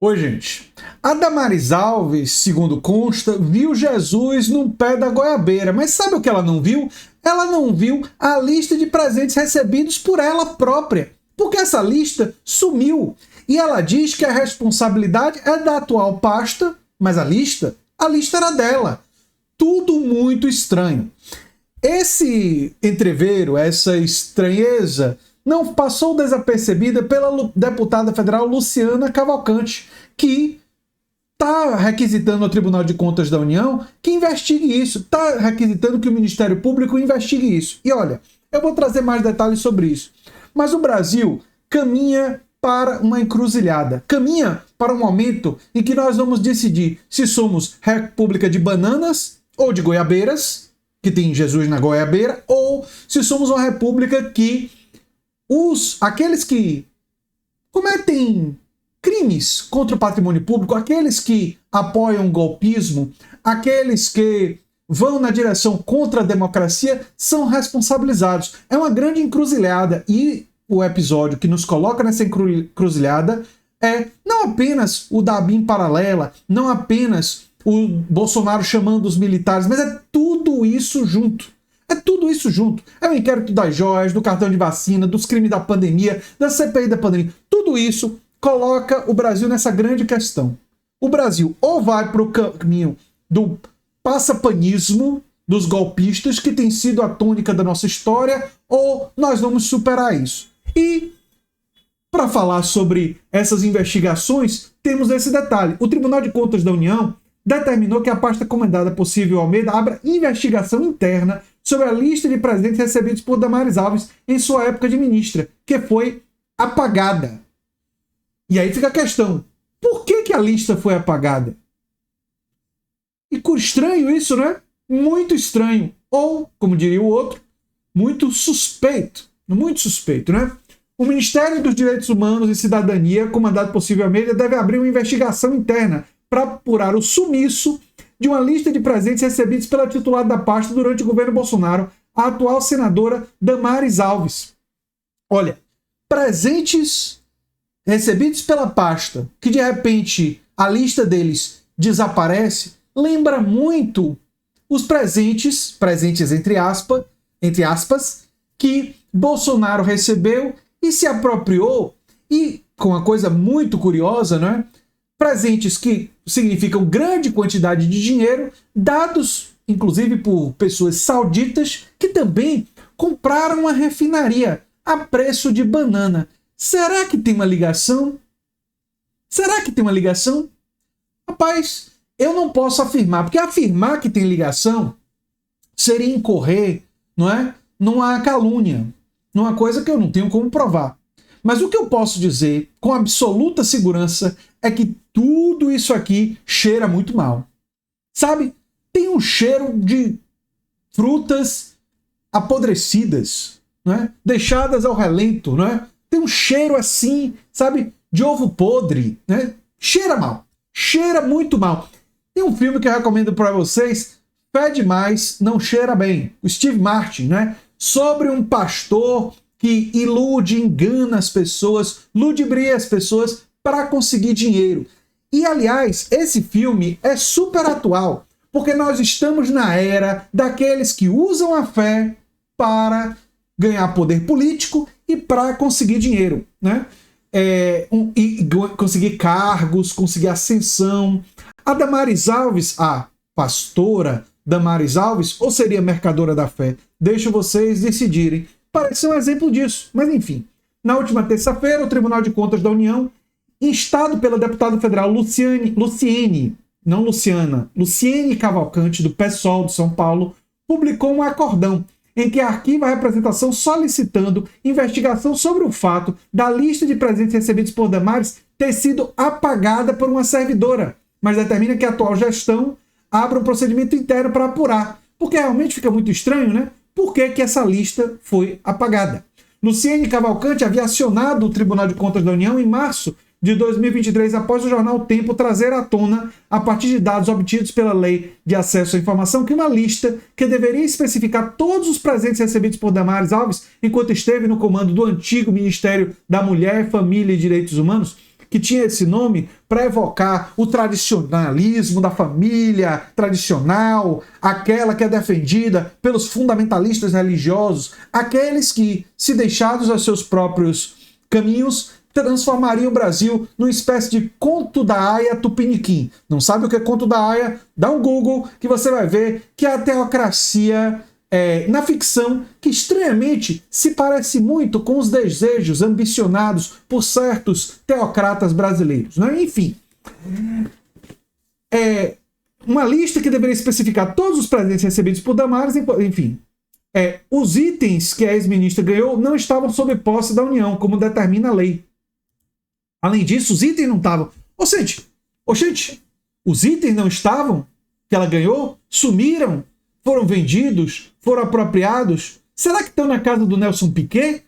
Oi, gente. A Damares Alves, segundo consta, viu Jesus num pé da goiabeira. Mas sabe o que ela não viu? Ela não viu a lista de presentes recebidos por ela própria. Porque essa lista sumiu. E ela diz que a responsabilidade é da atual pasta, mas a lista era dela. Tudo muito estranho. Esse entrevero, essa estranheza, não passou desapercebida pela deputada federal Luciana Cavalcante, que está requisitando ao Tribunal de Contas da União que investigue isso, está requisitando que o Ministério Público investigue isso. E olha, eu vou trazer mais detalhes sobre isso. Mas o Brasil caminha para uma encruzilhada, caminha para um momento em que nós vamos decidir se somos república de bananas ou de goiabeiras, que tem Jesus na goiabeira, ou se somos uma república que aqueles que cometem crimes contra o patrimônio público, aqueles que apoiam o golpismo, aqueles que vão na direção contra a democracia, são responsabilizados. É uma grande encruzilhada e o episódio que nos coloca nessa encruzilhada é não apenas o da BIM paralela, não apenas o Bolsonaro chamando os militares, mas é tudo isso junto. É tudo isso junto. É o inquérito das joias, do cartão de vacina, dos crimes da pandemia, da CPI da pandemia. Tudo isso coloca o Brasil nessa grande questão. O Brasil ou vai para o caminho do passapanismo dos golpistas, que tem sido a tônica da nossa história, ou nós vamos superar isso. E para falar sobre essas investigações, temos esse detalhe. O Tribunal de Contas da União determinou que a pasta comandada por Silvio Almeida abra investigação interna sobre a lista de presentes recebidos por Damares Alves em sua época de ministra, que foi apagada. E aí fica a questão, por que a lista foi apagada? E estranho isso, né? Muito estranho. Ou, como diria o outro, muito suspeito. Muito suspeito, né? O Ministério dos Direitos Humanos e Cidadania, comandado por Silvio Almeida, deve abrir uma investigação interna para apurar o sumiço de uma lista de presentes recebidos pela titular da pasta durante o governo Bolsonaro, a atual senadora Damares Alves. Olha, presentes recebidos pela pasta, que de repente a lista deles desaparece, lembra muito os presentes entre aspas, que Bolsonaro recebeu e se apropriou, e com uma coisa muito curiosa, né? Presentes que significam grande quantidade de dinheiro, dados inclusive por pessoas sauditas que também compraram uma refinaria a preço de banana. Será que tem uma ligação? Será que tem uma ligação? Rapaz, eu não posso afirmar, porque afirmar que tem ligação seria incorrer, não é? Numa calúnia, numa coisa que eu não tenho como provar. Mas o que eu posso dizer com absoluta segurança é que tudo isso aqui cheira muito mal. Sabe? Tem um cheiro de frutas apodrecidas, né? Deixadas ao relento, né? Tem um cheiro assim, sabe? De ovo podre, né? Cheira mal. Cheira muito mal. Tem um filme que eu recomendo para vocês, Fede Mais, Não Cheira Bem. O Steve Martin, né? Sobre um pastor que ilude, engana as pessoas, ludibria as pessoas para conseguir dinheiro. E, aliás, esse filme é super atual, porque nós estamos na era daqueles que usam a fé para ganhar poder político e para conseguir dinheiro, né? E conseguir cargos, conseguir ascensão. A Damares Alves, a pastora Damares Alves, ou seria mercadora da fé? Deixo vocês decidirem. Parece ser um exemplo disso, mas enfim. Na última terça-feira, o Tribunal de Contas da União, instado pela deputada federal Luciene Cavalcante, do PSOL de São Paulo, publicou um acordão em que arquiva a representação solicitando investigação sobre o fato da lista de presentes recebidos por Damares ter sido apagada por uma servidora, mas determina que a atual gestão abra um procedimento interno para apurar, porque realmente fica muito estranho, né? Por que essa lista foi apagada? Luciene Cavalcante havia acionado o Tribunal de Contas da União em março de 2023, após o jornal Tempo trazer à tona, a partir de dados obtidos pela Lei de Acesso à Informação, que uma lista que deveria especificar todos os presentes recebidos por Damares Alves enquanto esteve no comando do antigo Ministério da Mulher, Família e Direitos Humanos, que tinha esse nome para evocar o tradicionalismo da família tradicional, aquela que é defendida pelos fundamentalistas religiosos, aqueles que, se deixados aos seus próprios caminhos, transformariam o Brasil numa espécie de conto da Aia Tupiniquim. Não sabe o que é conto da Aia? Dá um Google que você vai ver que a teocracia na ficção, que estranhamente se parece muito com os desejos ambicionados por certos teocratas brasileiros. Né? Enfim, uma lista que deveria especificar todos os presentes recebidos por Damares, enfim. Os itens que a ex-ministra ganhou não estavam sob posse da União, como determina a lei. Além disso, os itens não estavam. Oxente, os itens não estavam que ela ganhou? Sumiram? Foram vendidos? Foram apropriados? Será que estão na casa do Nelson Piquet?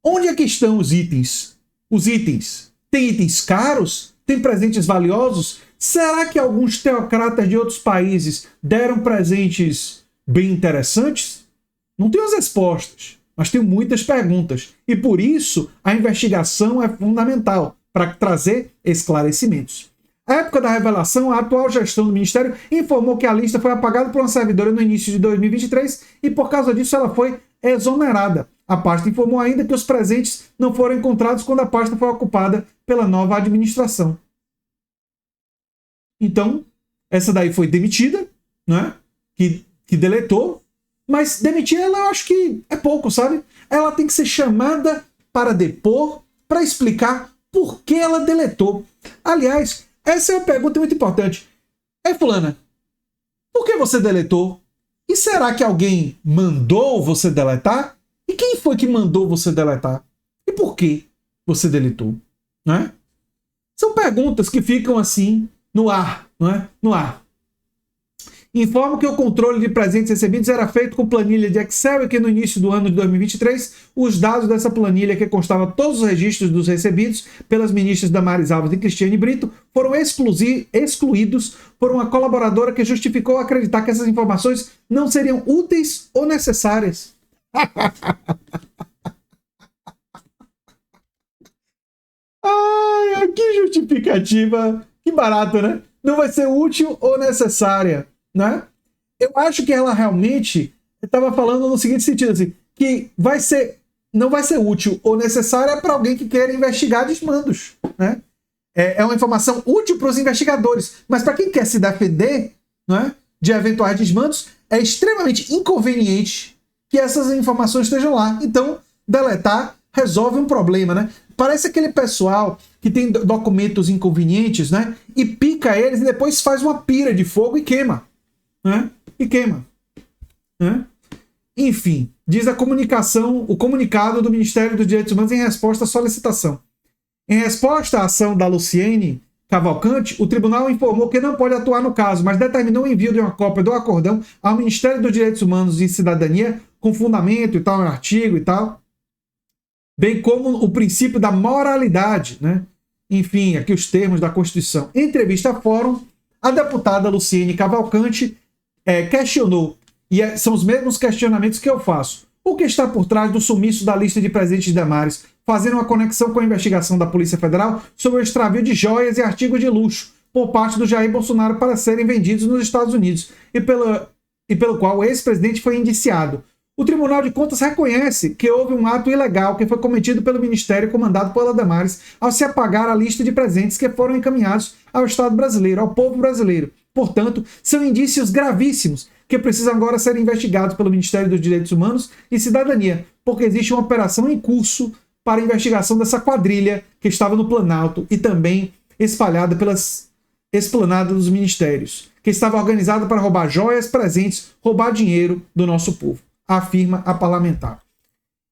Onde é que estão os itens? Os itens? Tem itens caros? Tem presentes valiosos? Será que alguns teocratas de outros países deram presentes bem interessantes? Não tenho as respostas, mas tenho muitas perguntas. E por isso a investigação é fundamental para trazer esclarecimentos. À época da revelação, a atual gestão do Ministério informou que a lista foi apagada por uma servidora no início de 2023 e, por causa disso, ela foi exonerada. A pasta informou ainda que os presentes não foram encontrados quando a pasta foi ocupada pela nova administração. Então, essa daí foi demitida, né? Que deletou, mas demitir ela eu acho que é pouco, sabe? Ela tem que ser chamada para depor, para explicar por que ela deletou. Aliás, essa é uma pergunta muito importante. Fulana, por que você deletou? E será que alguém mandou você deletar? E quem foi que mandou você deletar? E por que você deletou? Né? São perguntas que ficam assim no ar, não é? No ar. Informo que o controle de presentes recebidos era feito com planilha de Excel e que no início do ano de 2023, os dados dessa planilha, que constava todos os registros dos recebidos pelas ministras Damares Alves e Cristiane Brito, foram excluídos por uma colaboradora que justificou acreditar que essas informações não seriam úteis ou necessárias. Ai, que justificativa! Que barato, né? Não vai ser útil ou necessária. Né? Eu acho que ela realmente estava falando no seguinte sentido, assim, que não vai ser útil ou necessária para alguém que queira investigar desmandos. Né? É uma informação útil para os investigadores, mas para quem quer se defender, né, de eventuais desmandos, é extremamente inconveniente que essas informações estejam lá. Então, deletar resolve um problema. Né? Parece aquele pessoal que tem documentos inconvenientes, né, e pica eles e depois faz uma pira de fogo e queima. Né? E queima. Né? Enfim, diz o comunicado do Ministério dos Direitos Humanos em resposta à solicitação. Em resposta à ação da Luciene Cavalcante, o tribunal informou que não pode atuar no caso, mas determinou o envio de uma cópia do acórdão ao Ministério dos Direitos Humanos e Cidadania, com fundamento e tal, um artigo e tal, bem como o princípio da moralidade, né? Enfim, aqui os termos da Constituição. Em entrevista a fórum, a deputada Luciene Cavalcante questionou, e são os mesmos questionamentos que eu faço. O que está por trás do sumiço da lista de presentes de Damares, fazendo uma conexão com a investigação da Polícia Federal sobre o extravio de joias e artigos de luxo por parte do Jair Bolsonaro para serem vendidos nos Estados Unidos e pelo qual o ex-presidente foi indiciado. O Tribunal de Contas reconhece que houve um ato ilegal que foi cometido pelo Ministério comandado por Damares ao se apagar a lista de presentes que foram encaminhados ao Estado brasileiro, ao povo brasileiro. Portanto, são indícios gravíssimos que precisam agora ser investigados pelo Ministério dos Direitos Humanos e Cidadania, porque existe uma operação em curso para a investigação dessa quadrilha que estava no Planalto e também espalhada pelas esplanadas dos ministérios, que estava organizada para roubar joias, presentes, roubar dinheiro do nosso povo, afirma a parlamentar.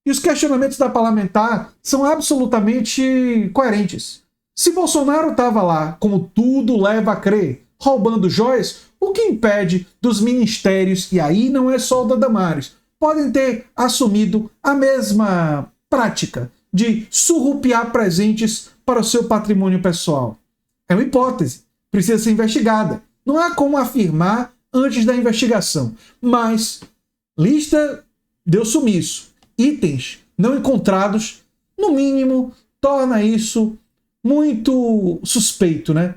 E os questionamentos da parlamentar são absolutamente coerentes. Se Bolsonaro estava lá, como tudo leva a crer, roubando joias, o que impede dos ministérios, e aí não é só o da Damares, podem ter assumido a mesma prática de surrupiar presentes para o seu patrimônio pessoal? É uma hipótese, precisa ser investigada. Não há como afirmar antes da investigação, mas lista deu sumiço, itens não encontrados, no mínimo, torna isso muito suspeito, né?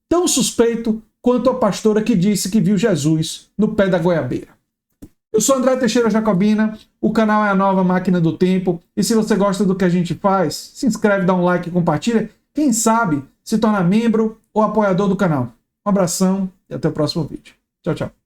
Tão suspeito quanto a pastora que disse que viu Jesus no pé da goiabeira. Eu sou André Teixeira Jacobina, o canal é a Nova Máquina do Tempo, e se você gosta do que a gente faz, se inscreve, dá um like e compartilha. Quem sabe se torna membro ou apoiador do canal. Um abração e até o próximo vídeo. Tchau, tchau.